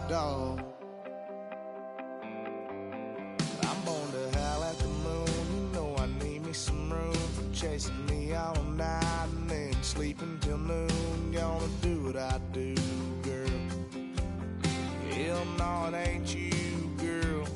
dog. I'm born to howl at the moon. You know I need me some room for chasing me all night and then sleeping till noon. Gonna do what I do, girl. Hell no, it ain't you, girl.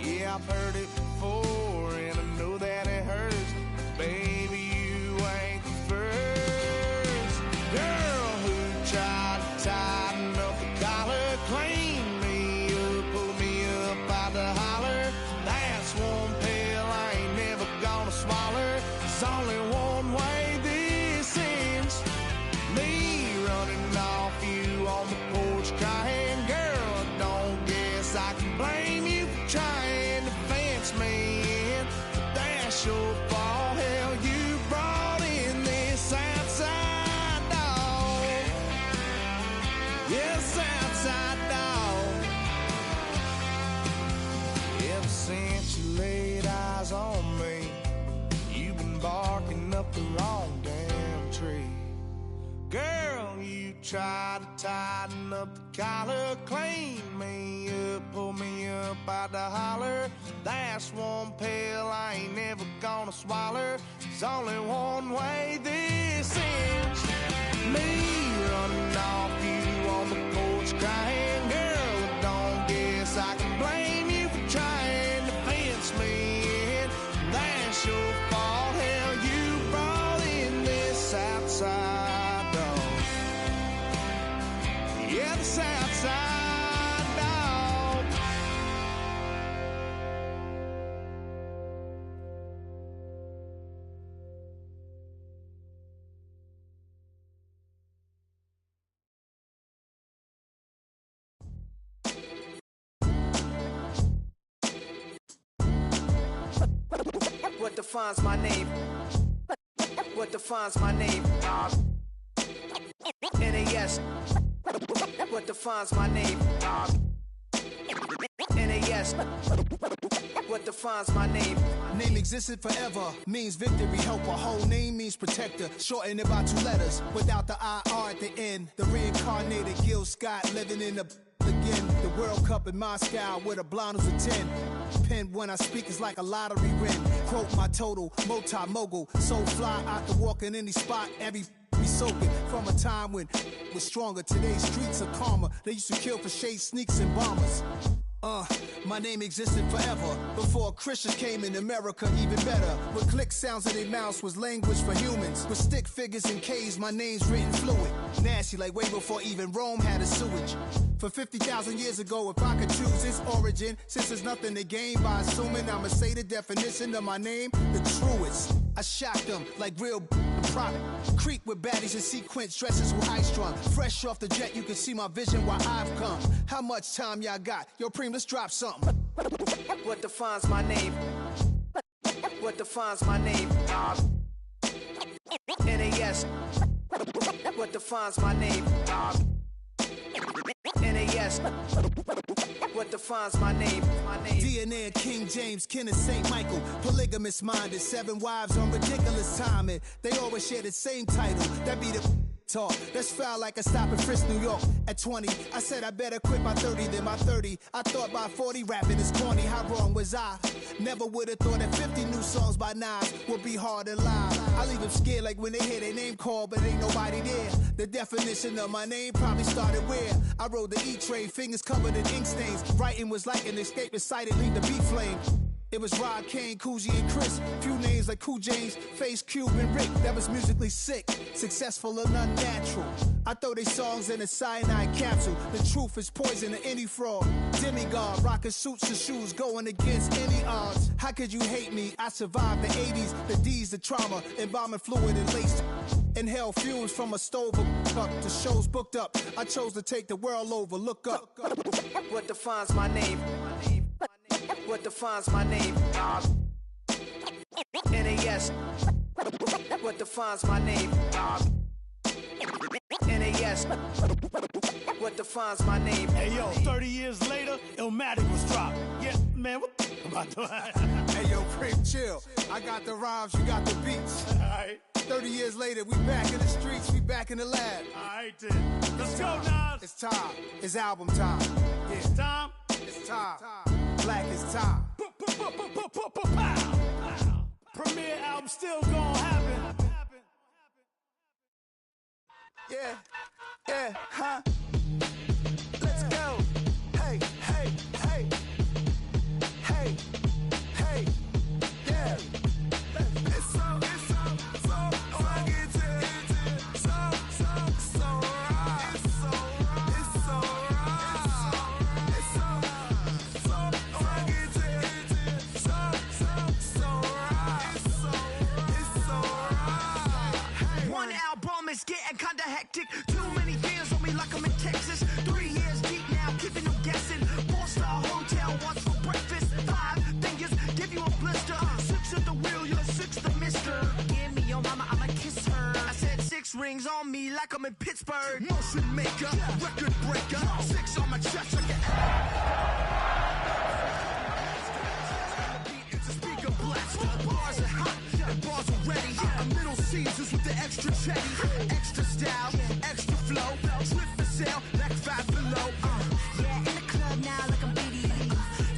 Yeah, I've heard it before and I know that it hurts. Baby, you ain't the first girl who tried to tighten up the collar, clean me up, pull me up out the holler. That's one pill I ain't never gonna swallow. There's only one way this ends. Me running off you on the porch crying. Girl, I don't guess I can blame you for trying to fence me in. But that's your fault. Hell, you brought in this outside dog. Yes, outside dog. Ever since you laid eyes on me, you've been barking up the wrong damn tree. Girl, you try to tighten up the collar, clean me up, pull me up out the holler. That's one pill I ain't never gonna swallow. There's only one way this ends. Me running off you on the porch crying. Girl, I don't guess I can blame you for trying to fence me in. That's your fault. Hell, you brought in this outside dog. Yeah, this outside dog. What defines my name? What defines my name? NAS. What defines my name? NAS. What defines my name? Name existed forever, means victory, helper. Whole name means protector, shortened it by 2 letters, without the IR at the end. The reincarnated Gil Scott living in the again. The World Cup in Moscow with a blonde who's a 10. Pen when I speak is like a lottery win. Quote my total, multi-mogul. So fly, I can walk in any spot, every be soaking. From a time when was stronger, today's streets are calmer. They used to kill for shade sneaks and bombers. My name existed forever. Before Christians came in America, even better. With click sounds in their mouths was language for humans. With stick figures and K's, my name's written fluid. Nasty like way before even Rome had a sewage. For 50,000 years ago, if I could choose its origin, since there's nothing to gain by assuming, I'ma say the definition of my name, the truest. I shocked them like real product. Creep with baddies in sequence, dresses with high strung. Fresh off the jet, you can see my vision where I've come. How much time y'all got? Yo, Preem, let's drop something. What defines my name? What defines my name? NAS. What defines my name? NAS. What defines my name? DNA of King James, kin of St. Michael. Polygamous minded, 7 wives on ridiculous timing. They always share the same title. That be the talk. That's foul like a stop in Frisk, New York. At 20, I said I better quit by 30 than my 30. I thought by 40 rapping is corny. How wrong was I? Never would have thought that 50 new songs by Nas would be hard and live. I leave them scared like when they hear their name called, but ain't nobody there. The definition of my name probably started where I rode the E-train, fingers covered in ink stains. Writing was like an escape inside leave the beat flame. It was Rod, Kane, Coogee, and Chris. Few names like Cool James, Face, Cube, and Rick. That was musically sick, successful and unnatural. I throw these songs in a cyanide capsule. The truth is poison to any fraud. Demigod, rocking suits and shoes, going against any odds. How could you hate me? I survived the 80s, the D's, the trauma, embalming fluid and laced. Inhale fumes from a stove up. The show's booked up. I chose to take the world over. Look up. What defines my name? What defines my name? NAS. What defines my name? NAS. What defines my name? Hey yo, 30 years later, Illmatic was dropped. Yeah, man, what the about to Hey yo, Preem, chill. I got the rhymes, you got the beats. Alright. 30 years later, we back in the streets, we back in the lab. Alright then. Let's go, Nas. It's time. It's album time. Yeah. It's time. It's time. Black is time. Premiere album still gonna happen. Yeah, huh? Let's go. Hey, hey, hey. Hey, hey, yeah. It's so right. One album is getting kinda hectic. Too many fans on me like I'm in Texas. 3 years deep now, keeping them guessing. 4-star hotel, what's for breakfast? 5 fingers, give you a blister. 6 at the wheel, you're 6 the mister. Give me your mama, I'ma kiss her. I said 6 rings on me like I'm in Pittsburgh. Motion maker, record breaker. 6 on my chest like an it's a speaker blaster. Bars are hot, and bars are ready. A Middle Caesars with the extra chetty. Extra style, extra flow. Slip for sale, like 5 below. Yeah, in the club now like I'm Biddy.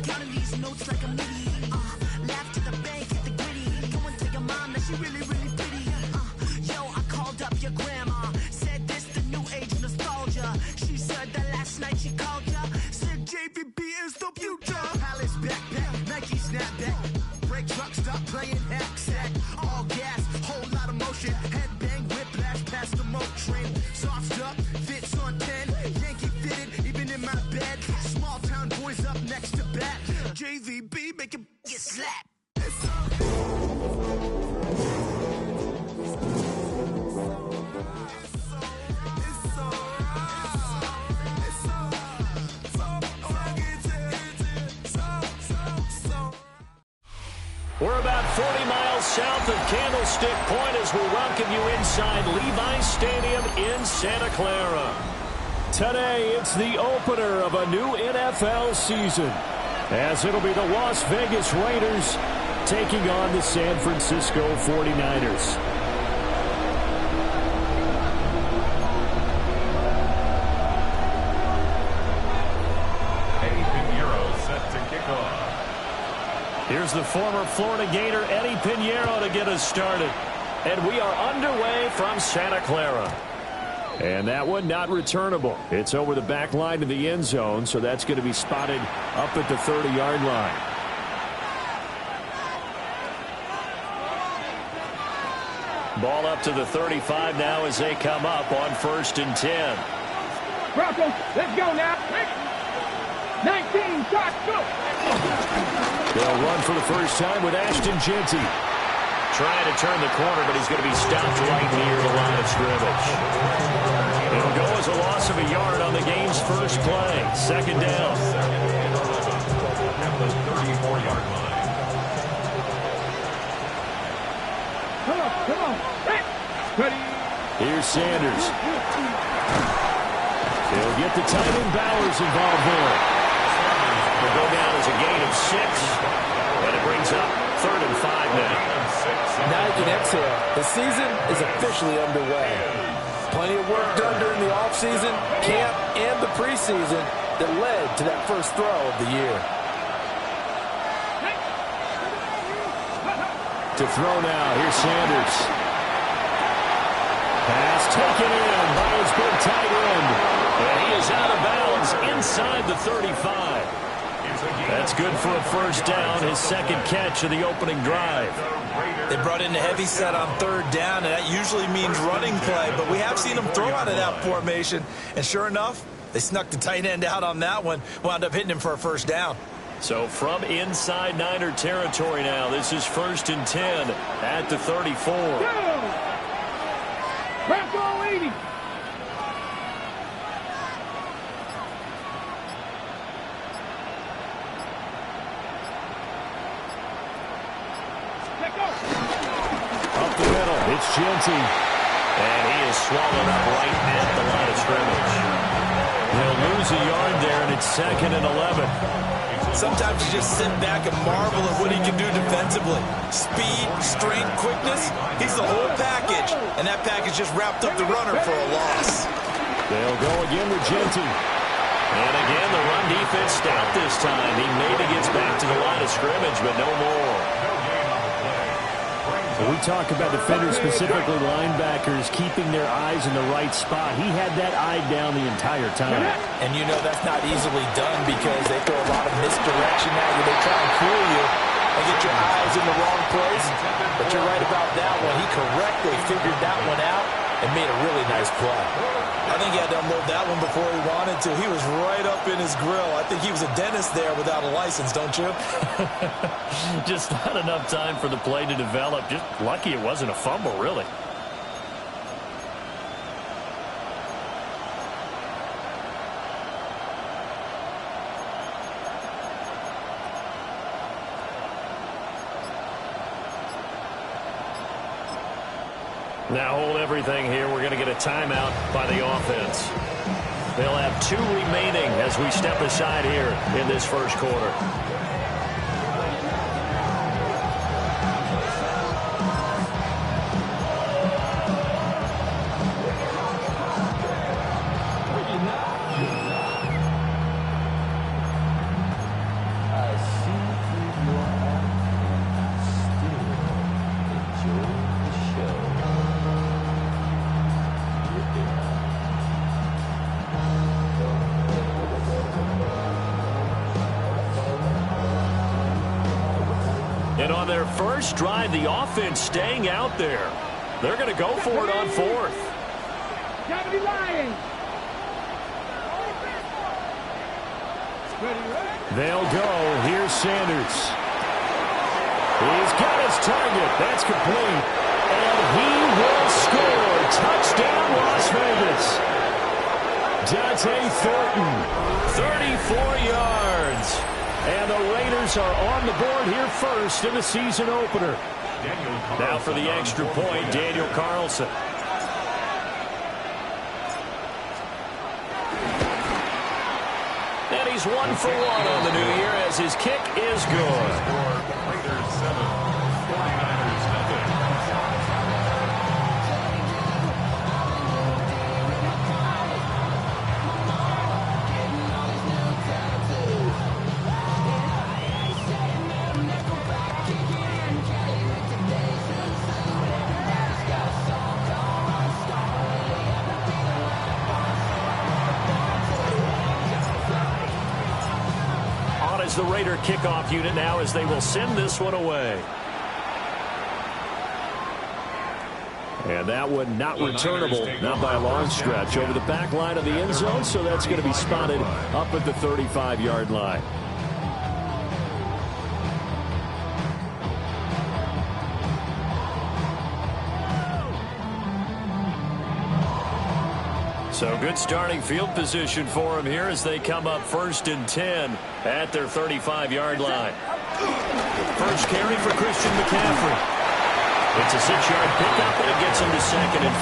Counting these notes like a MIDI. Laugh to the bank, hit the gritty. Go and tell your mom that she really, really pretty. Yo, I called up your grandma. Said this the new age nostalgia. She said that last night she called ya. Said JVB is the future. Palace backpack, Nike snapback. Brake truck, stop playing hack sack. All gas, whole lot of motion. Headbang, whiplash, past the moat train. Soft stuff, fits on 10. Yankee fitted, even in my bed. Small town boys up next to bat. JVB, make it get slapped. We're about 40 miles south of Candlestick Point as we welcome you inside Levi's Stadium in Santa Clara. Today, it's the opener of a new NFL season, as it'll be the Las Vegas Raiders taking on the San Francisco 49ers. Here's the former Florida Gator, Eddie Pinheiro, to get us started. And we are underway from Santa Clara. And that one not returnable. It's over the back line to the end zone, so that's going to be spotted up at the 30-yard line. Ball up to the 35 now as they come up on 1st and 10. Broncos, let's go now. 19, shot, go. They'll run for the first time with Ashton Jeanty. Trying to turn the corner, but he's going to be stopped right near the line of scrimmage. It'll go as a loss of a yard on the game's first play. 2nd down. At the 34-yard line. Come on. Ready. Here's Sanders. They'll get the tight end Bowers involved there. Will go down as a gain of 6, and it brings up 3rd and 5 now. Now you can exhale. The season is officially underway. Plenty of work done during the offseason, camp, and the preseason that led to that first throw of the year. To throw now, here's Sanders. Pass taken in by his big tight end. And he is out of bounds inside the 35. That's good for a first down, his 2nd catch of the opening drive. They brought in a heavy set on 3rd down, and that usually means running play, but we have seen them throw out of that formation, and sure enough, they snuck the tight end out on that one, wound up hitting him for a first down. So from inside Niner territory now, this is 1st and 10 at the 34. Bronco 80. Up the middle, it's Jeanty. And he is swallowed up right at the line of scrimmage. They'll lose a yard there, and it's 2nd and 11. Sometimes you just sit back and marvel at what he can do defensively. Speed, strength, quickness, he's the whole package. And that package just wrapped up the runner for a loss. They'll go again with Genty. And again, the run defense stout this time. He maybe gets back to the line of scrimmage, but no more. When we talk about defenders, specifically linebackers, keeping their eyes in the right spot, he had that eye down the entire time. And you know that's not easily done because they throw a lot of misdirection at you. They try and fool you and get your eyes in the wrong place. But you're right about that one. He correctly figured that one out and made a really nice play. I think he had to unload that one before he wanted to. He was right up in his grill. I think he was a dentist there without a license, don't you? Just not enough time for the play to develop. Just lucky it wasn't a fumble, really. Now hold everything here. We're going to get a timeout by the offense. They'll have 2 remaining as we step aside here in this first quarter. And on their first drive, the offense staying out there. They're going to go for it on 4th. They'll go. Here's Sanders. He's got his target. That's complete. And he will score. Touchdown, Las Vegas. Dante Thornton, 34 yards. And the Raiders are on the board here first in the season opener. Now for the extra point, Daniel Carlson. And he's 1 for 1 on the new year as his kick is good. Raiders 7, 49ers nothing. The Raider kickoff unit now as they will send this one away. And that one not returnable, not by a long stretch, over the back line of the end zone, so that's going to be spotted up at the 35-yard line. So good starting field position for them here as they come up 1st and 10 at their 35-yard line. First carry for Christian McCaffrey. It's a 6-yard pickup, and it gets him to 2nd and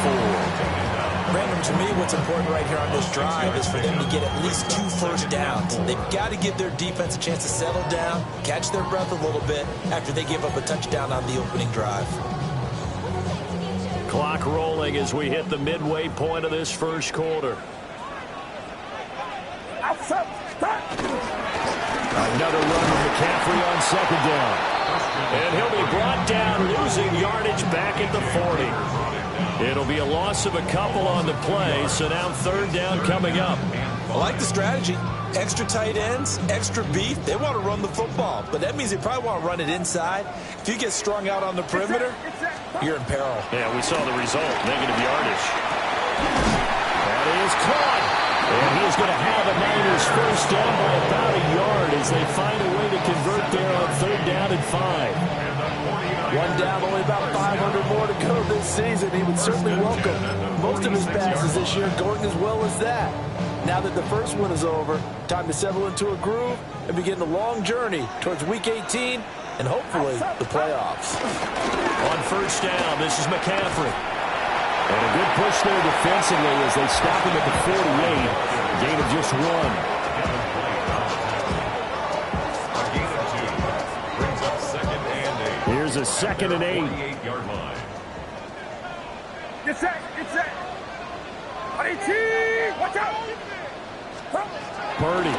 4. Brandon, to me, what's important right here on this drive is for them to get at least 2 first downs. They've got to give their defense a chance to settle down, catch their breath a little bit after they give up a touchdown on the opening drive. Clock rolling as we hit the midway point of this first quarter. Another run with McCaffrey on 2nd down. And he'll be brought down, losing yardage back at the 40. It'll be a loss of a couple on the play, so now 3rd down coming up. I like the strategy. Extra tight ends, extra beef. They want to run the football, but that means they probably want to run it inside. If you get strung out on the perimeter, you're in peril. Yeah, we saw the result, negative yardage. That is caught. And he is going to have a Niners first down by about a yard as they find a way to convert there on 3rd down and 5. 1 down, only about 500 more to go this season. He would certainly welcome most of his passes this year going as well as that. Now that the first one is over, time to settle into a groove and begin the long journey towards Week 18 and hopefully the playoffs. On 1st down, this is McCaffrey. And a good push there defensively as they stop him at the 48. Gain of just 1. Here's a 2nd and 8. 48-yard line. Get set, get set. Watch out! Purdy.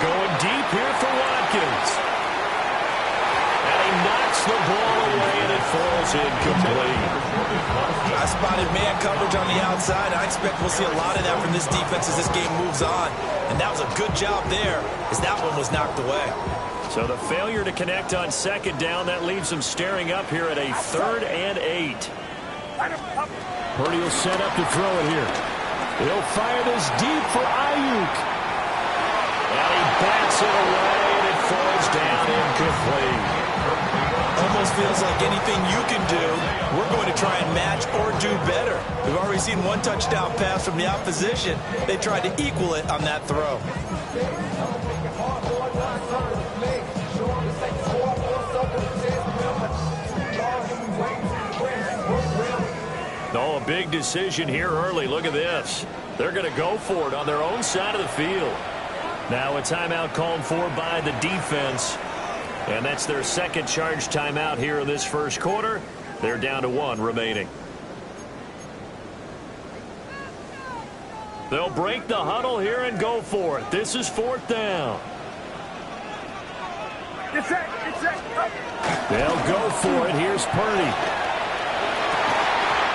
Going deep here for Watkins. And he knocks the ball away, and it falls incomplete. I spotted man coverage on the outside. I expect we'll see a lot of that from this defense as this game moves on. And that was a good job there, as that one was knocked away. So the failure to connect on second down, that leaves them staring up here at a 3rd and 8. Purdy will set up to throw it here. He'll fire this deep for Ayuk. And he bats it away, and it falls down incomplete. Almost feels like anything you can do, we're going to try and match or do better. We've already seen one touchdown pass from the opposition. They tried to equal it on that throw. Oh, a big decision here early. Look at this. They're going to go for it on their own side of the field. Now a timeout called for by the defense. And that's their second charge timeout here in this first quarter. They're down to 1 remaining. They'll break the huddle here and go for it. This is 4th down. They'll go for it. Here's Purdy.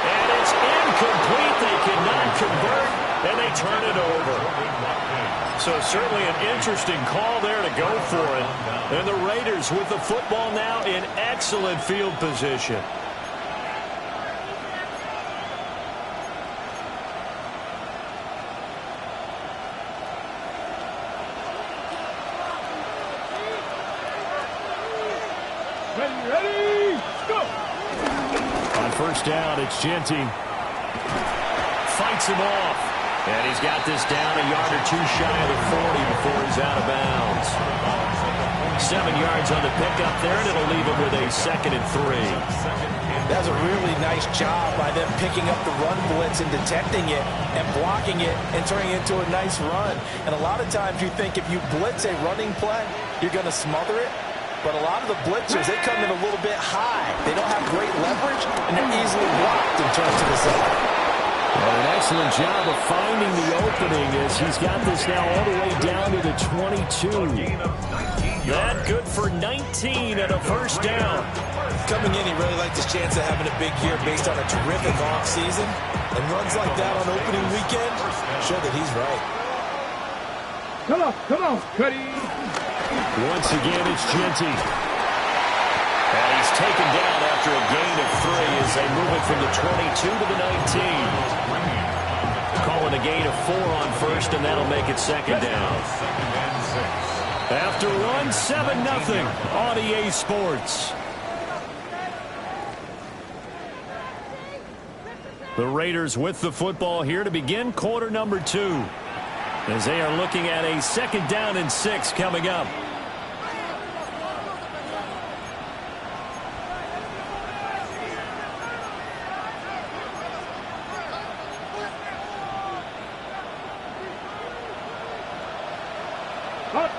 And it's incomplete. They cannot convert, and they turn it over. So certainly an interesting call there to go for it. And the Raiders with the football now in excellent field position. Ready, go! On first down, it's Genty. Fights him off. And he's got this down a yard or 2 shy of the 40 before he's out of bounds. 7 yards on the pickup there, and it'll leave him with a 2nd and 3. That's a really nice job by them picking up the run blitz and detecting it and blocking it and turning it into a nice run. And a lot of times you think if you blitz a running play, you're going to smother it. But a lot of the blitzers, they come in a little bit high. They don't have great leverage, and they're easily blocked and turned to the side. Well, an excellent job of finding the opening as he's got this now all the way down to the 22. That good for 19 and a first down. Coming in, he really liked his chance of having a big year based on a terrific offseason. And runs like that on opening weekend show that he's right. Come on, Cuddy. Once again, it's Genty. And he's taken down after a gain of 3 as they move it from the 22 to the 19. Calling a gain of 4 on first, and that'll make it 2nd down. After one, 7-0 on EA Sports. The Raiders with the football here to begin quarter number 2. As they are looking at a 2nd down and 6 coming up.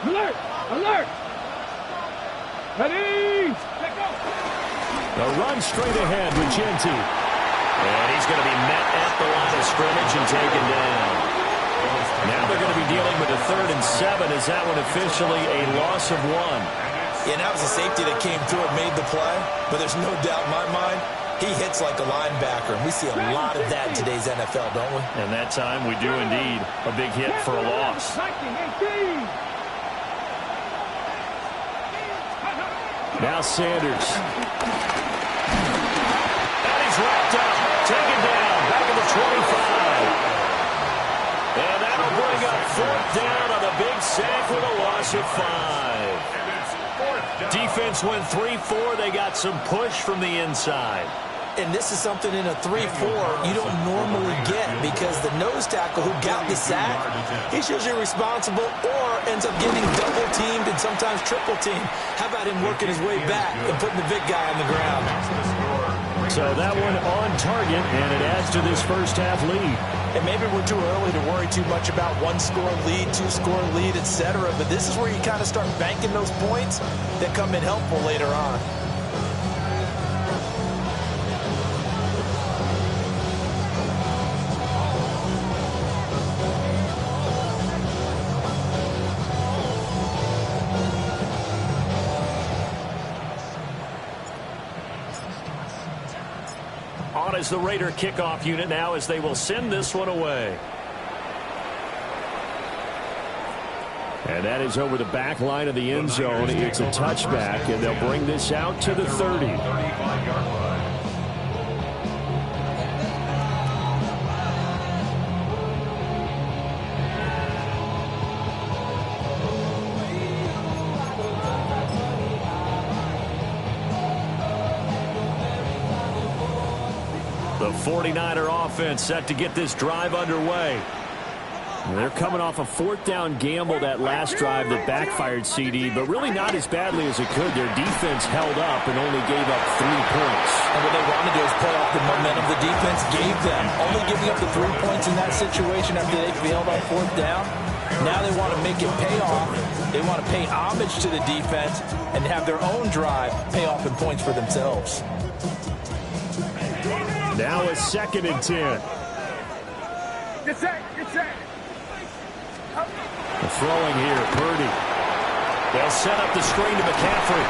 Alert! Alert! Ready! Let go! The run straight ahead with Genty. And he's going to be met at the line of scrimmage and taken down. Now they're going to be dealing with a 3rd and 7. Is that one officially a loss of 1? Yeah, that was a safety that came through and made the play. But there's no doubt in my mind, he hits like a linebacker. And we see a lot of that in today's NFL, don't we? And that time we do indeed. A big hit for a loss. Now Sanders. And he's wrapped up. Taken down. Back at the 25. And that'll bring up 4th down on a big sack with a loss of 5. Defense went 3-4. They got some push from the inside. And this is something in a 3-4 you don't normally get because the nose tackle who got the sack, he's usually responsible or ends up getting double-teamed and sometimes triple-teamed. How about him working his way back and putting the big guy on the ground? So that one on target, and it adds to this first half lead. And maybe we're too early to worry too much about 1-score lead, 2-score lead, etc. But this is where you kind of start banking those points that come in helpful later on. as the Raider kickoff unit now as they will send this one away. And that is over the back line of the end zone. It's a touchback, and they'll bring this out to the 30. 35-yard line. The 49er offense set to get this drive underway. They're coming off a fourth down gamble that last drive that backfired, CD, but really not as badly as it could. Their defense held up and only gave up 3 points. And what they want to do is play off the momentum the defense gave them. Only giving up the 3 points in that situation after they failed on fourth down. Now they want to make it pay off. They want to pay homage to the defense and have their own drive pay off in points for themselves. Now a 2nd and 10. Get set, get set. Throwing here, Purdy. They'll set up the screen to McCaffrey.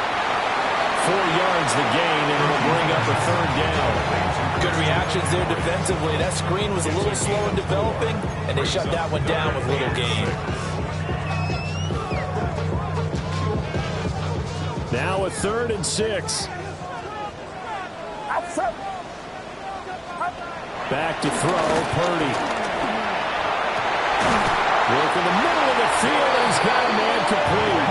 4 yards the gain, and it'll bring up a 3rd down. Good reactions there defensively. That screen was a little slow in developing, and they shut that one down with little gain. Now a 3rd and 6. Back to throw, Purdy. Work in the middle of the field, and he's got a man complete.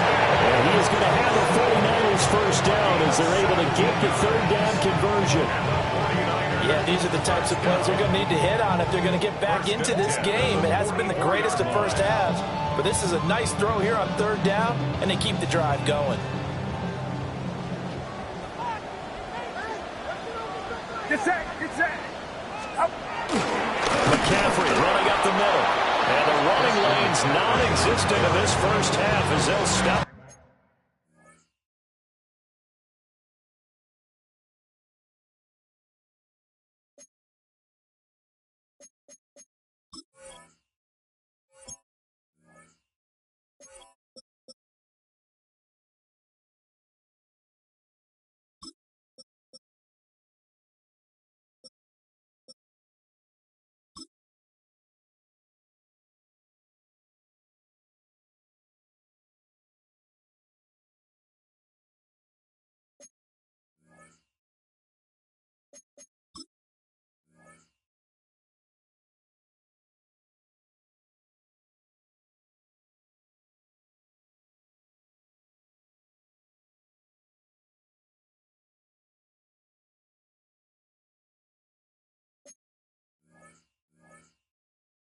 And he is going to have the 49ers first down as they're able to get the 3rd down conversion. Yeah, these are the types of plays they're going to need to hit on if they're going to get back into this game. It hasn't been the greatest of first halves, but this is a nice throw here on 3rd down, and they keep the drive going. Get set, get set. McCaffrey running up the middle. And the running lane's non-existent in this first half as they'll stop.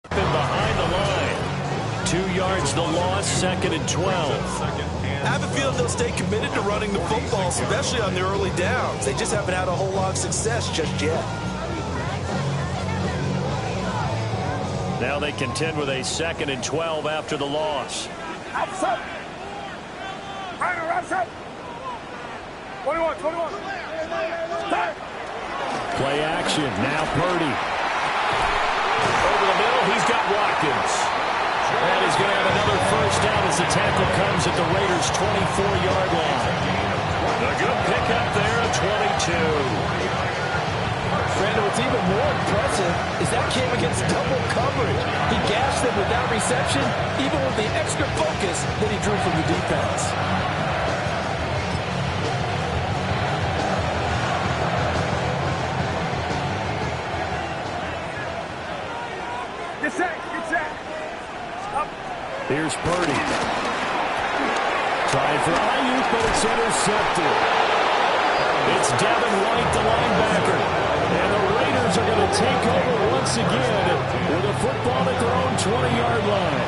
Behind the line. 2 yards the loss, 2nd and 12. I have a feeling they'll stay committed to running the football, especially on the early downs. They just haven't had a whole lot of success just yet. Now they contend with a 2nd and 12 after the loss. Outside. Ryder, outside. 21, 21. Start. Play action. Now Purdy. Over the middle, he's got Watkins. And he's going to have another first down as the tackle comes at the Raiders' 24-yard line. A good pickup there at 22. Brandon, what's even more impressive is that came against double coverage. He gashed them with that reception, even with the extra focus that he drew from the defense. Get set, get set. Up. Here's Purdy. Trying for Ayuk, but it's intercepted. It's Devin White, the linebacker. And the Raiders are going to take over once again with a football at their own 20-yard line.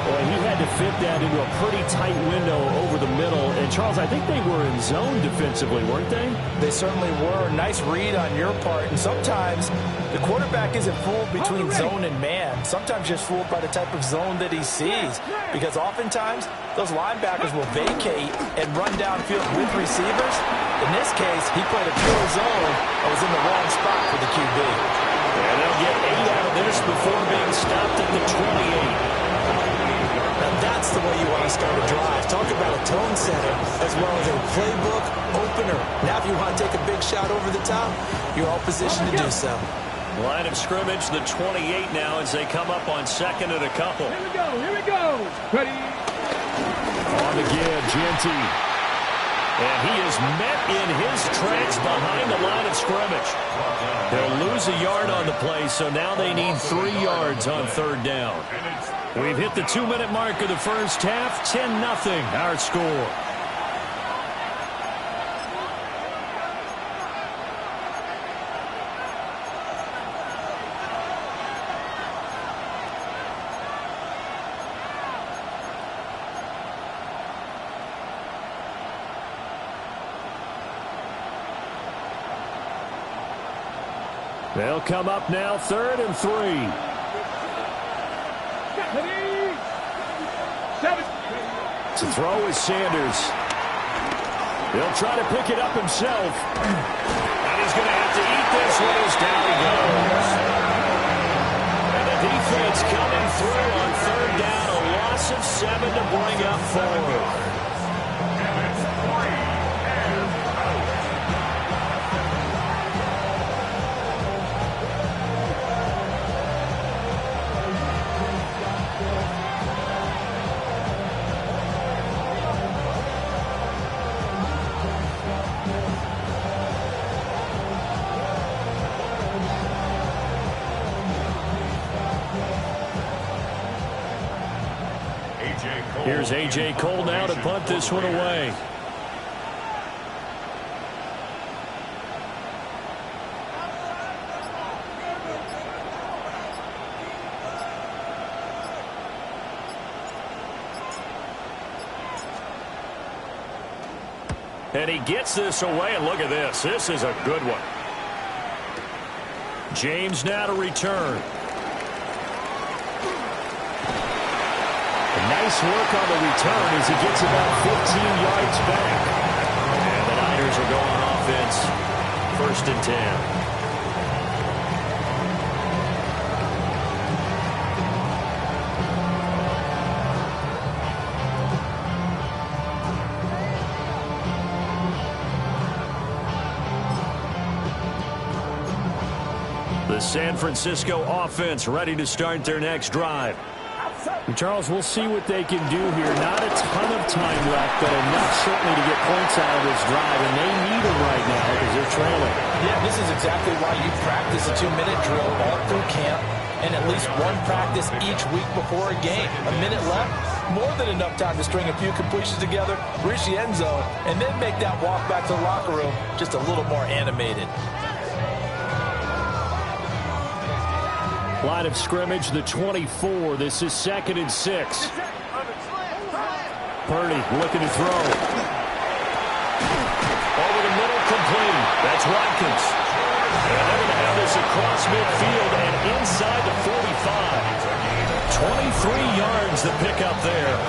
Boy, he had to fit that into a pretty tight window over the middle. And, Charles, I think they were in zone defensively, weren't they? They certainly were. Nice read on your part. And sometimes the quarterback isn't fooled between zone and man. Sometimes just fooled by the type of zone that he sees. Because oftentimes, those linebackers will vacate and run downfield with receivers. In this case, he played a pure zone and was in the wrong spot for the QB. And they'll get 8 out of this before being stopped at the 28. Now that's the way you want to start a drive. Talk about a tone setter as well as a playbook opener. Now if you want to take a big shot over the top, you're all positioned to do so. Line of scrimmage, the 28 now as they come up on second and a couple. Here we go, here we go. Ready? On the give, Genty. And he is met in his tracks behind the line of scrimmage. They'll lose a yard on the play, so now they need 3 yards on third down. We've hit the 2-minute mark of the first half, 10-0 our score. They'll come up now, 3rd and 3. To throw is Sanders. He'll try to pick it up himself. And he's going to have to eat this one as down he goes. And the defense coming through on third down. A loss of 7 to bring up 4. Here's A.J. Cole now to punt this one away. And he gets this away, and look at this. This is a good one. James now to return. Nice work on the return as he gets about 15 yards back. And the Niners are going on offense. 1st and 10. The San Francisco offense ready to start their next drive. And Charles, we'll see what they can do here. Not a ton of time left, but enough certainly to get points out of this drive, and they need them right now because they're trailing. Yeah, this is exactly why you practice a 2-minute drill all through camp and at least one practice each week before a game. A minute left, more than enough time to string a few completions together, reach the end zone, and then make that walk back to the locker room just a little more animated. Line of scrimmage, the 24. This is 2nd and 6. Purdy looking to throw. Over the middle, complete. That's Watkins. And they're going to have this across midfield and inside the 45. 23 yards the pickup there.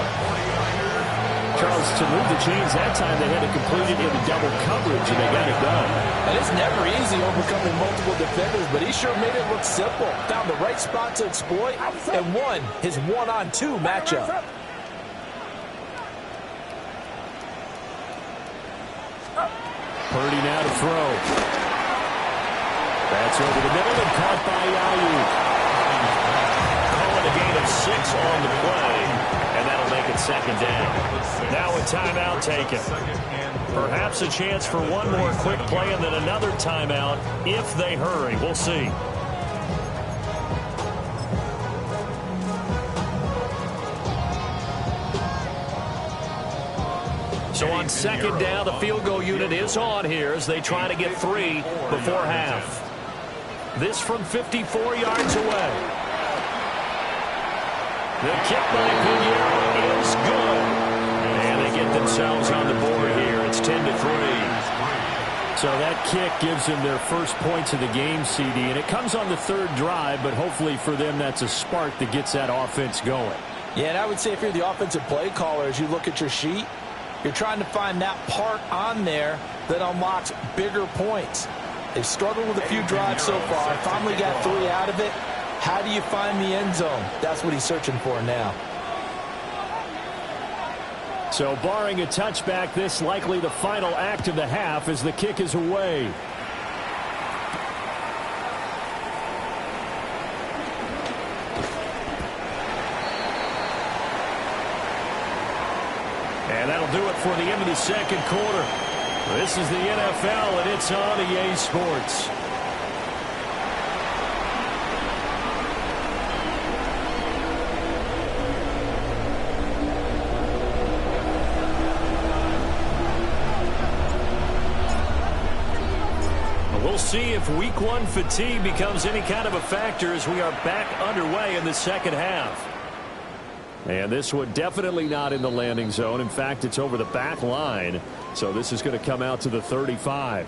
Charles, to move the chains that time, they had to complete it into double coverage, and they got it done. And it's never easy overcoming multiple defenders, but he sure made it look simple. Found the right spot to exploit and won his 1-on-2 matchup. Purdy now to throw. That's over the middle and caught by Ayuk. Calling a gain of 6 on the play, and that'll make it 2nd down. Now a timeout taken. Perhaps a chance for one more quick play and then another timeout if they hurry. We'll see. So on 2nd down, the field goal unit is on here as they try to get 3 before half. This from 54 yards away. The kick by Pinheiro is good. And they get themselves on the board here. It's 10-3. So that kick gives them their first points of the game, CD. And it comes on the 3rd drive, but hopefully for them that's a spark that gets that offense going. Yeah, and I would say if you're the offensive play caller, as you look at your sheet, you're trying to find that part on there that unlocks bigger points. They've struggled with a few drives so far. Finally got 3 out of it. How do you find the end zone? That's what he's searching for now. So barring a touchback, this likely the final act of the half as the kick is away. And that'll do it for the end of the second quarter. This is the NFL, and it's on EA Sports. We'll see if Week 1 fatigue becomes any kind of a factor as we are back underway in the second half. And this one definitely not in the landing zone. In fact, it's over the back line. So this is going to come out to the 35.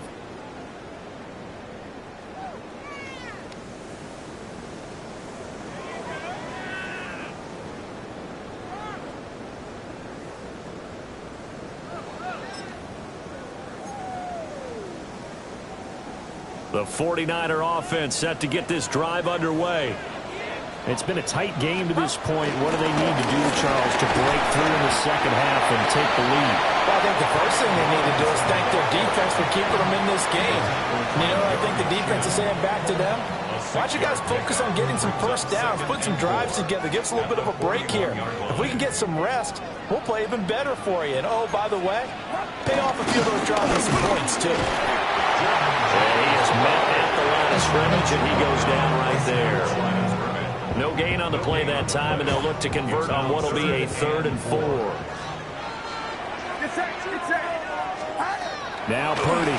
The 49er offense set to get this drive underway. It's been a tight game to this point. What do they need to do, Charles, to break through in the second half and take the lead? Well, I think the first thing they need to do is thank their defense for keeping them in this game. You know, I think the defense is saying back to them, why don't you guys focus on getting some first downs, put some drives together, give us a little bit of a break here. If we can get some rest, we'll play even better for you. And, oh, by the way, pay off a few of those drives with some points, too. And he is met at the line of scrimmage, and he goes down right there. No gain on the play that time, and they'll look to convert on what will be a 3rd and 4. Now Purdy.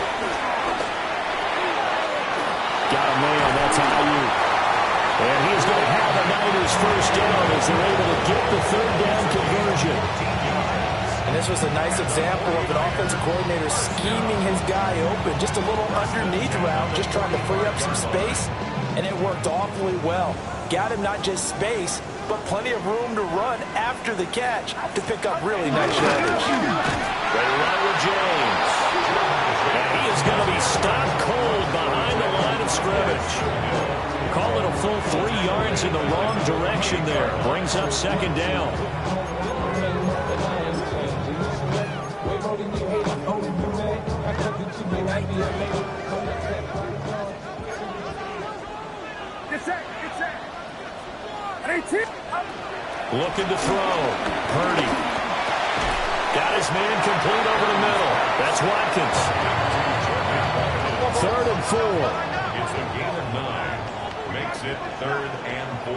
Got a man, that's Ayuk. And he is going to have the Niners first down as they're able to get the 3rd down conversion. And this was a nice example of an offensive coordinator scheming his guy open. Just a little underneath route, just trying to free up some space, and it worked awfully well. Got him not just space, but plenty of room to run after the catch to pick up really nice yardage. They run with James. And he is going to be stopped cold behind the line of scrimmage. Call it a full 3 yards in the wrong direction there. Brings up 2nd down. Looking to throw. Purdy. Got his man complete over the middle. That's Watkins. 3rd and 4. It's a gain of 9. Makes it 3rd and 4.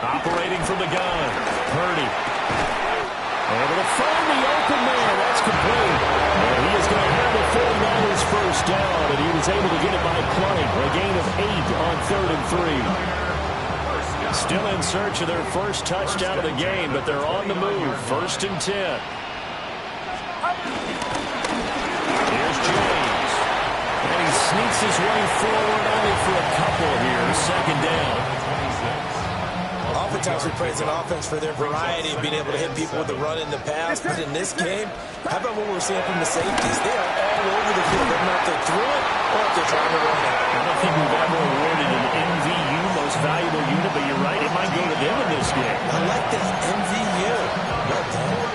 Operating from the gun. Purdy. Able to find the open man. That's complete. And he is going to have the 49ers first down, and he was able to get it by play. A gain of 8 on 3rd and 3. Still in search of their first touchdown of the game, but they're on the move. 1st and 10. Here's James. And he sneaks his way forward only for a couple here. 2nd down. Oftentimes we praise an offense for their variety of being able to hit people with the run and the pass, but in this game, how about what we're seeing from the safeties? They are all over the field. They're not through it or if they're trying to run it. I don't think we've ever awarded an MVU, most valuable unit, but you're right, it might go to them in this game. I like that, MVU. Well done.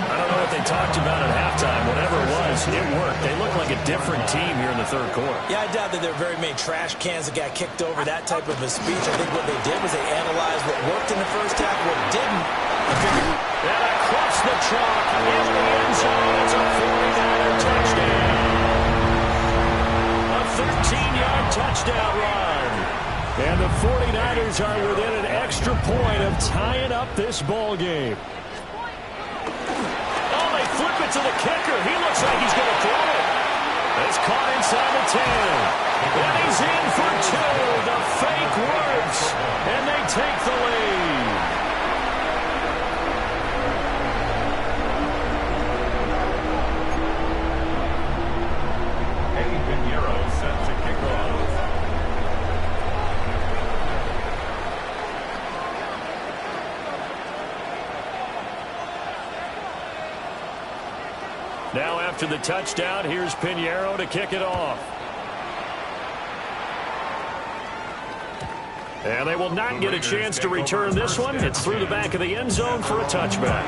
I don't know what they talked about at halftime. Whatever it was, it worked. They look like a different team here in the 3rd quarter. Yeah, I doubt that there are very many trash cans that got kicked over, that type of a speech. I think what they did was they analyzed what worked in the first half, what didn't. And across the chalk in the end zone. It's a 49er touchdown. A 13-yard touchdown run. And the 49ers are within an extra point of tying up this ball game. Oh, they flip it to the kicker. He looks like he's going to throw it. It's caught inside the 10. And he's in for 2. The fake works. And they take the lead. Set to kick off. Now after the touchdown, here's Pinheiro to kick it off. And they will not get a chance to return this one. It's through the back of the end zone for a touchback.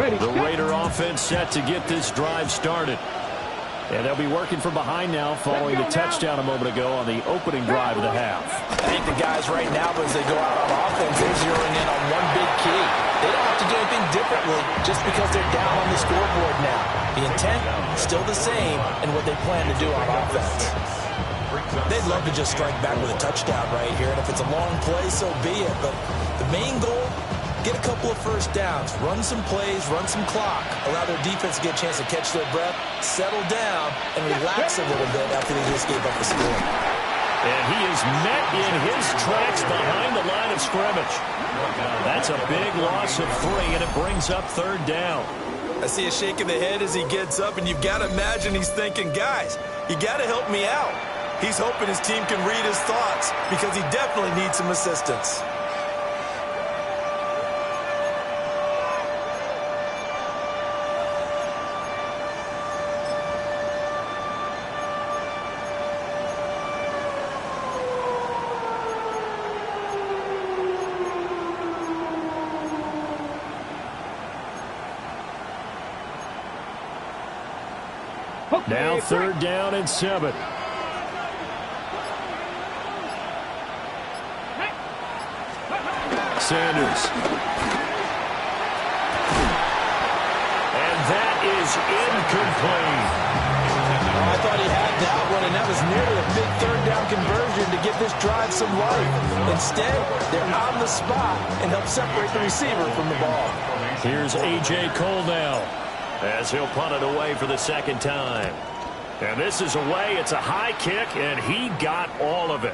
The Raider offense set to get this drive started. And they'll be working from behind now following the touchdown a moment ago on the opening drive of the half. I think the guys right now, as they go out on offense, they're zeroing in on one big key. They don't have to do anything differently just because they're down on the scoreboard now. The intent, still the same, and what they plan to do on offense. They'd love to just strike back with a touchdown right here, and if it's a long play, so be it. But the main goal, get a couple of first downs, run some plays, run some clock, allow their defense to get a chance to catch their breath, settle down, and relax a little bit after they just gave up the score. And he is met in his tracks behind the line of scrimmage. That's a big loss of 3, and it brings up third down. I see a shake of the head as he gets up, and you've got to imagine he's thinking, guys, you got to help me out. He's hoping his team can read his thoughts because he definitely needs some assistance. Now third down and 7. Sanders. And that is incomplete. I thought he had that one, and that was nearly a big third down conversion to give this drive some life. Instead, they're on the spot and help separate the receiver from the ball. Here's A.J. Cole now, as he'll punt it away for the second time. And this is away. It's a high kick, and he got all of it.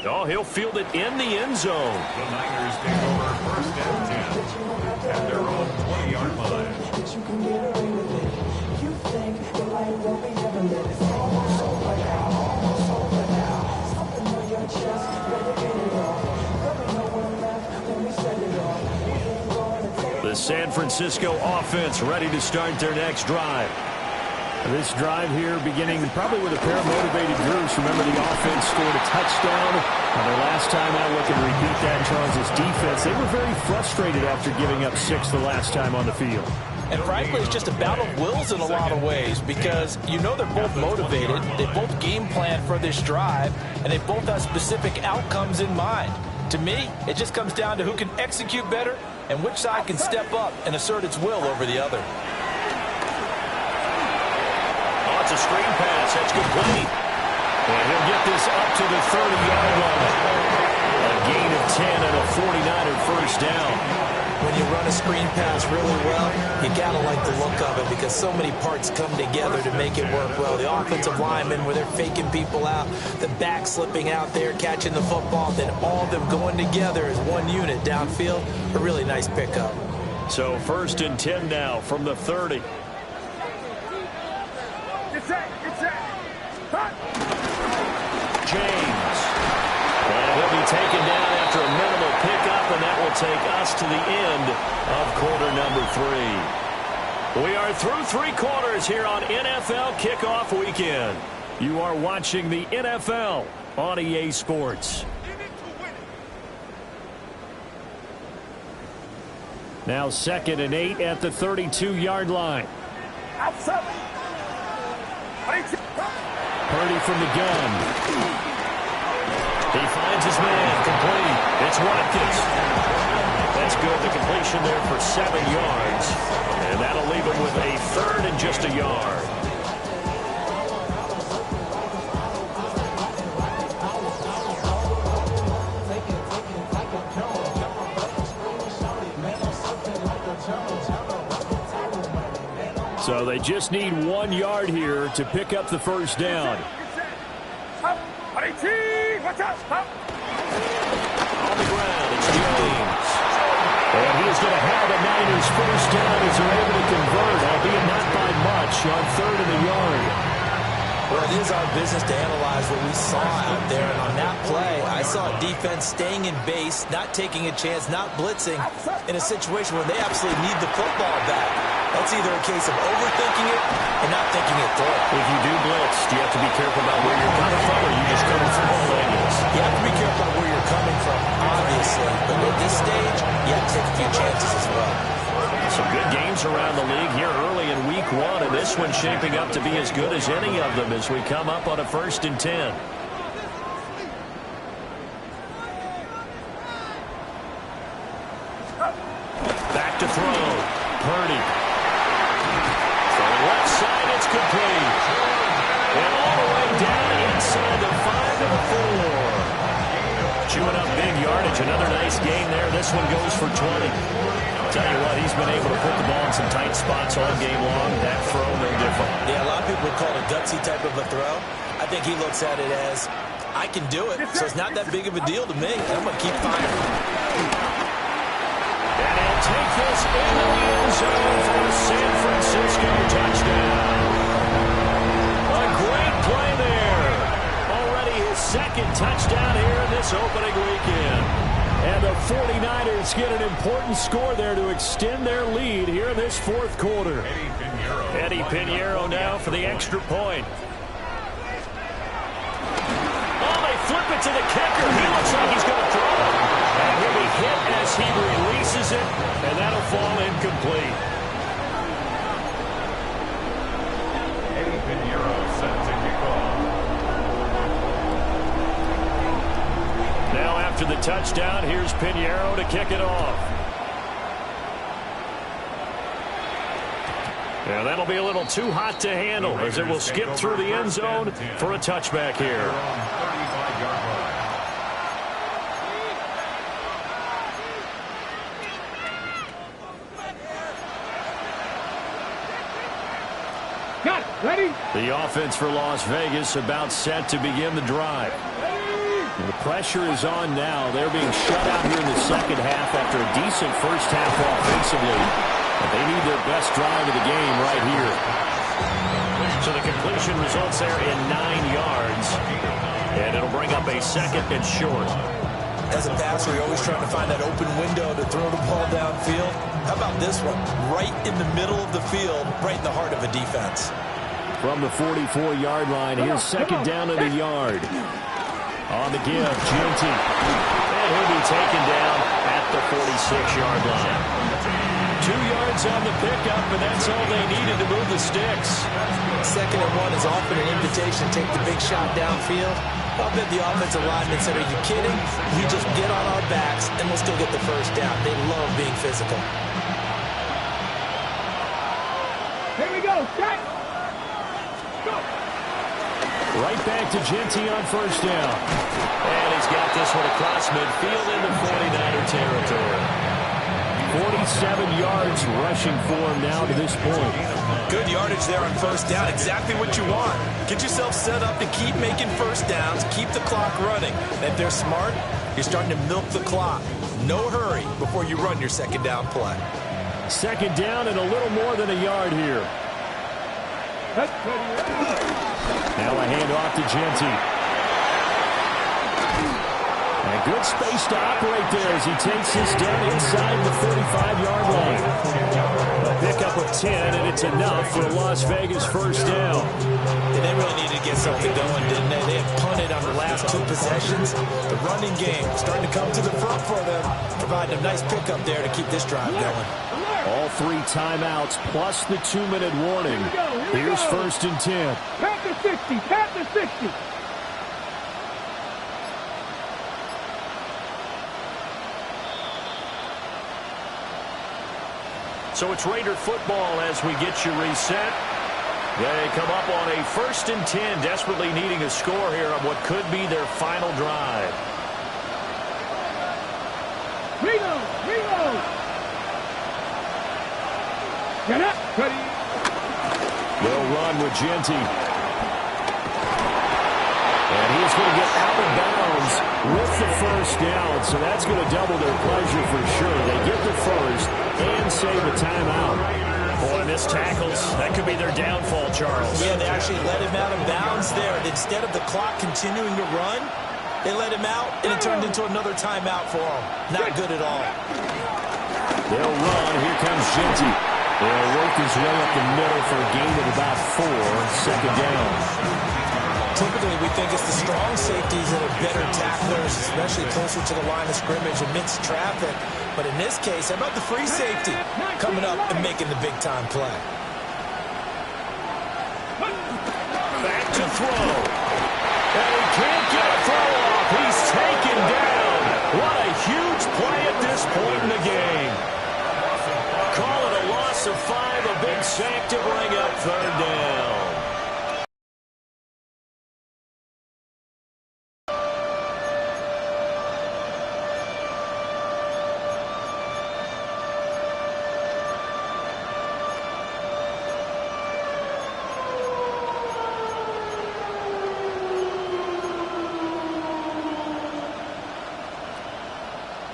Oh, he'll field it in the end zone. The Niners take over first and 10 at their own 20-yard line. The San Francisco offense ready to start their next drive. This drive here beginning probably with a pair of motivated groups. Remember, the offense scored a touchdown. Their last time out, looking to repeat that, Charles' defense. They were very frustrated after giving up 6 the last time on the field. And frankly, it's just a battle of wills in a lot of ways because you know they're both motivated. They both game plan for this drive, and they both have specific outcomes in mind. To me, it just comes down to who can execute better and which side can step up and assert its will over the other. It's a screen pass. That's complete. And he'll get this up to the 30-yard line. A gain of 10 and a 49er first down. When you run a screen pass really well, you got to like the look of it because so many parts come together to make it work well. The offensive linemen, where they're faking people out, the back slipping out there, catching the football, then all of them going together as one unit downfield. A really nice pickup. So first and 10 now from the 30. James. And he'll be taken down after a minimal pickup, and that will take us to the end of quarter number 3. We are through 3 quarters here on NFL Kickoff Weekend. You are watching the NFL on EA Sports. Now 2nd and 8 at the 32-yard line. Purdy from the gun. He finds his man. Complete. It's Watkins. That's good. The completion there for 7 yards. And that'll leave him with a 3rd and just a yard. So they just need 1 yard here to pick up the first down. On the ground, it's James. And he's going to have the Niners first down as they're able to convert, albeit not by much, on 3rd and a yard. Well, it is our business to analyze what we saw out there. And on that play, I saw a defense staying in base, not taking a chance, not blitzing in a situation where they absolutely need the football back. That's either a case of overthinking it or not thinking it through. If you do blitz, do you have to be careful about where you're coming from, or are you just coming from all angles? You have to be careful about where you're coming from, obviously. But at this stage, you have to take a few chances as well. Some good games around the league here early in week 1, and this one's shaping up to be as good as any of them as we come up on a 1st and 10. Back to throw. Purdy. From the left side, it's complete. And all the way down inside the 5 to the 4. Chewing up big yardage. Another nice game there. This one goes for 20. Tell you what, he's been able to put the ball in some tight spots all game long. That throw, no different. Yeah, a lot of people would call it a gutsy type of a throw. I think he looks at it as, I can do it, so it's not that big of a deal to me. I'm going to keep firing. And he'll take this into the end zone for a San Francisco touchdown. A great play there. Already his 2nd touchdown here in this opening weekend. And the 49ers get an important score there to extend their lead here in this 4th quarter. Eddie Pinheiro now for the extra point. Oh, they flip it to the kicker. He looks like he's going to throw it. And he'll be hit as he releases it, and that'll fall incomplete. Eddie Pinheiro set to kick off. Now after the touchdown, here's Pinheiro to kick it off. And that'll be a little too hot to handle as it will skip through the end zone for a touchback here. Got it. Ready? The offense for Las Vegas about set to begin the drive. And the pressure is on now. They're being shut out here in the 2nd half after a decent first half offensively. But they need their best drive of the game right here. So the completion results there in 9 yards. And it'll bring up a 2nd and short. As a passer, you're always trying to find that open window to throw the ball downfield. How about this one? Right in the middle of the field, right in the heart of a defense. From the 44-yard line, here's 2nd down in the yard. On the give, Giunti. And he'll be taken down at the 46-yard line. 2 yards on the pickup, and that's all they needed to move the sticks. 2nd and 1 is often an invitation to take the big shot downfield. I'll bet the offensive lineman said, are you kidding? We just get on our backs, and we'll still get the first down. They love being physical. Here we go. Set. Go. Right back to Giunti on 1st down. And he's got this one across midfield into 49er territory. 47 yards rushing for him now to this point. Good yardage there on 1st down. Exactly what you want. Get yourself set up to keep making first downs, keep the clock running. And if they're smart, you're starting to milk the clock. No hurry before you run your 2nd down play. 2nd down and a little more than a yard here. Now a handoff to Giunti. And good space to operate there as he takes this down inside the 35-yard line. A pickup of 10, and it's enough for a Las Vegas 1st down. They really needed to get something going, didn't they? They had punted on the last 2 possessions. The running game starting to come to the front for them, providing a nice pickup there to keep this drive going. All 3 timeouts plus the 2-minute warning. Here's 1st and 10. Pat the 60. Pat the 60. So it's Raider football as we get you reset. They come up on a 1st and 10, desperately needing a score here on what could be their final drive. Reload. Get up. Ready. They'll run with Giunti. And he's going to get out of bounds with the 1st down, so that's going to double their pleasure for sure. They get the 1st and save a timeout. Boy, Missed tackles. That could be their downfall, Charles. Yeah, they actually let him out of bounds there. Instead of the clock continuing to run, they let him out, and it turned into another timeout for him. Not good at all. They'll run. Here comes Shinty. They'll work his way up the middle for a gain of about 4. Second down. Typically, we think it's the strong safeties that are better tacklers, especially closer to the line of scrimmage amidst traffic. But in this case, how about the free safety coming up and making the big-time play? Back to throw. And he can't get a throw off. He's taken down. What a huge play at this point in the game. Call it a loss of 5, a big sack to bring up third down.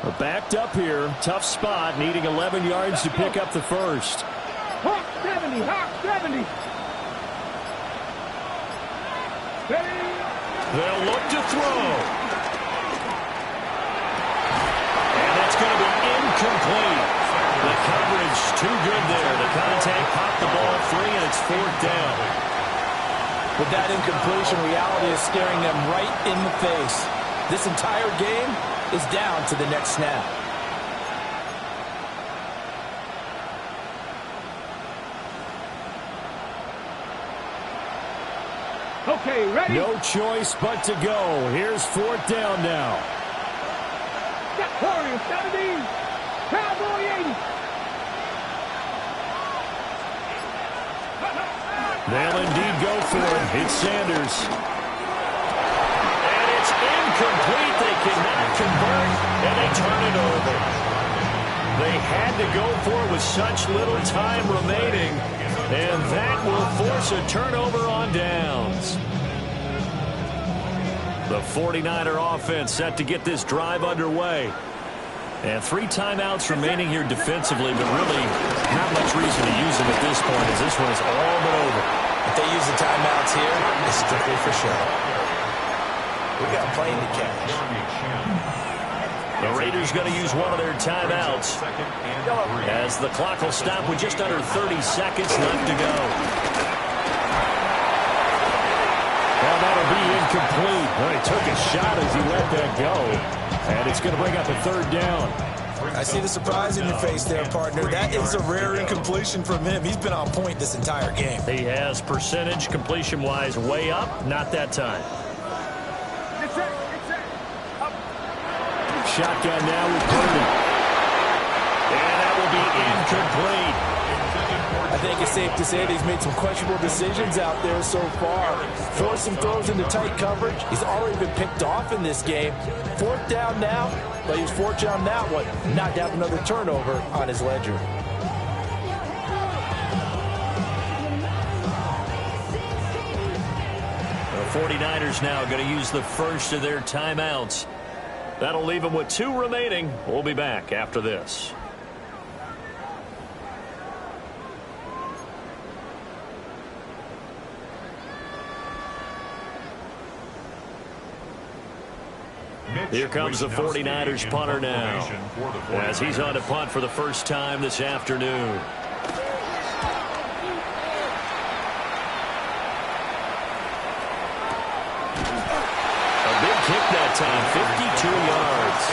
We're backed up here. Tough spot, needing 11 yards to pick up the first. Hawk 70, Hawk 70. They'll look to throw. And that's going to be incomplete. The coverage too good there. The contact popped the ball free, and it's 4th down. With that incompletion, reality is staring them right in the face. This entire game is down to the next snap. Okay, ready? No choice but to go. Here's 4th down now. Warrior 70, Cowboy 80. They'll indeed go for it. It's Sanders. And it's incomplete. They cannot convert, and they turn it over. They had to go for it with such little time remaining, and that will force a turnover on downs. The 49er offense set to get this drive underway. And 3 timeouts remaining here defensively, but really not much reason to use them at this point, as this one is all but over. If they use the timeouts here, it's strictly for show. We got a plane to catch. The Raiders going to use one of their timeouts, as the clock will stop with just under 30 seconds left to go. Well, that'll be incomplete. Well, he took a shot as he let that go. And it's going to bring up a 3rd down. I see the surprise in your face there, partner. That is a rare incompletion from him. He's been on point this entire game. He has percentage completion-wise way up. Not that time. Shotgun now with Purdy. And that will be incomplete. I think it's safe to say that he's made some questionable decisions out there so far. Forced some throws into tight coverage. He's already been picked off in this game. 4th down now, but he was fortunate on that one, not to have another turnover on his ledger. The 49ers now going to use the first of their timeouts. That'll leave them with 2 remaining. We'll be back after this. Here comes the 49ers punter now, as he's on to punt for the first time this afternoon. A big kick that time, 52 yards.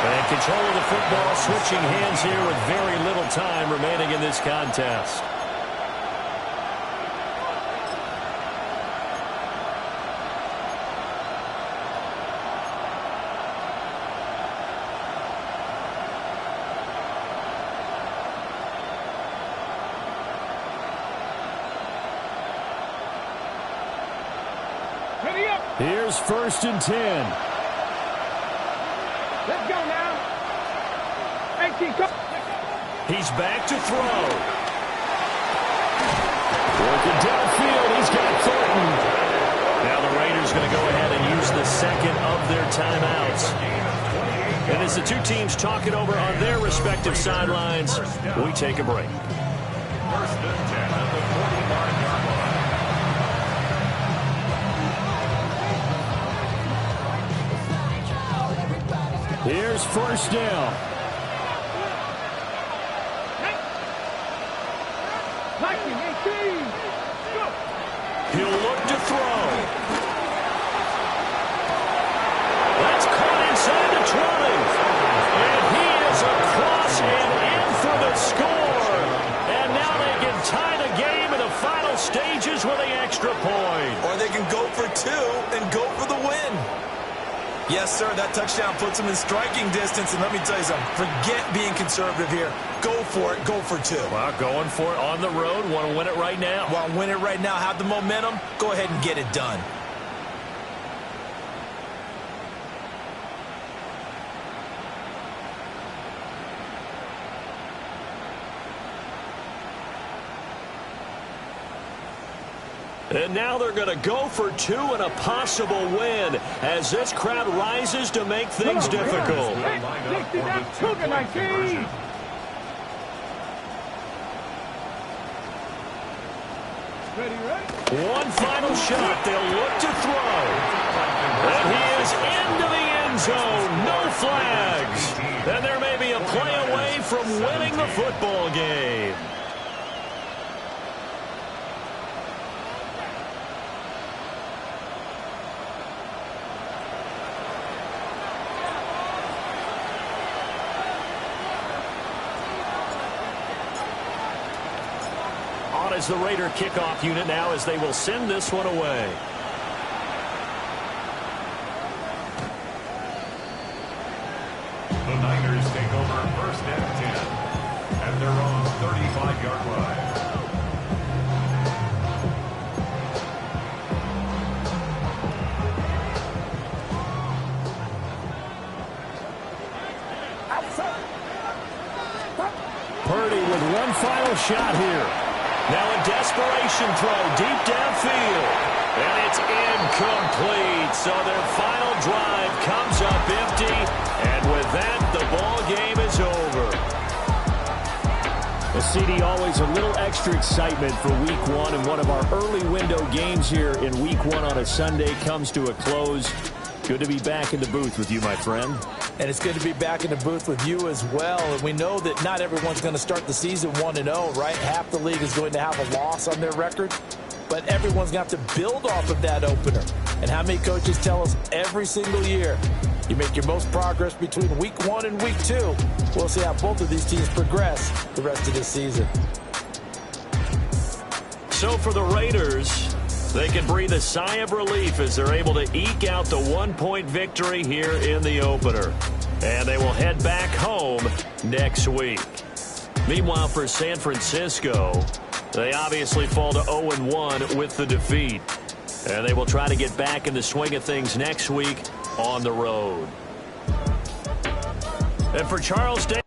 And control of the football, switching hands here with very little time remaining in this contest. Here's 1st and 10. Let's go now. 18, go. He's back to throw. Working downfield. He's got Thornton. Now the Raiders going to go ahead and use the second of their timeouts. And as the 2 teams talk it over on their respective sidelines, we take a break. first and 10 at the 45-yard line. Here's first down. He'll look to throw. That's caught inside the 20. And he is across and in for the score. And now they can tie the game in the final stages with the extra point. Or they can go for two and go for the win. Yes, sir, that touchdown puts them in striking distance. And let me tell you something, forget being conservative here. Go for it, go for two. Well, going for it on the road. Want to win it right now. Want to win it right now, have the momentum, go ahead and get it done. And now they're going to go for two and a possible win as this crowd rises to make things difficult. One final shot. They'll look to throw. And he is into the end zone. No flags. And there may be a play away from winning the football game. As the Raider kickoff unit now as they will send this one away. The Niners take over first and 10 at their own 35-yard line. Purdy with one final shot here. Now a desperation throw deep downfield. And it's incomplete. So their final drive comes up empty. And with that, the ball game is over. The CD, always a little extra excitement for week one. And one of our early window games here in week one on a Sunday comes to a close. Good to be back in the booth with you, my friend. And it's good to be back in the booth with you as well. And we know that not everyone's going to start the season 1-0, right? Half the league is going to have a loss on their record. But everyone's got to build off of that opener. And how many coaches tell us every single year, you make your most progress between week one and week two. We'll see how both of these teams progress the rest of this season. So for the Raiders, they can breathe a sigh of relief as they're able to eke out the one-point victory here in the opener. And they will head back home next week. Meanwhile, for San Francisco, they obviously fall to 0-1 with the defeat. And they will try to get back in the swing of things next week on the road. And for Charles Day.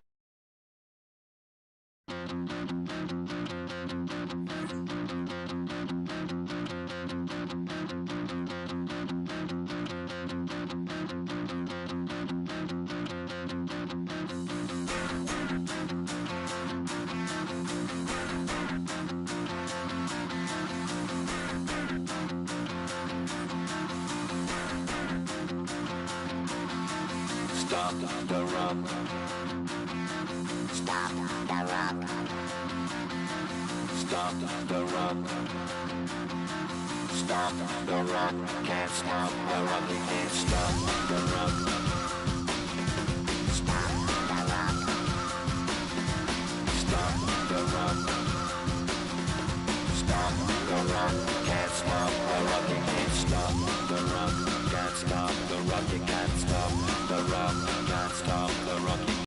Stop the run. Stop the run. Stop the run. Stop the run. Can't stop the run. You can't stop the run. Stop the run. Stop the run. Stop the run. Can't stop the run. You can't stop the run. Can't stop the run. You can't stop the run. Can't stop the run.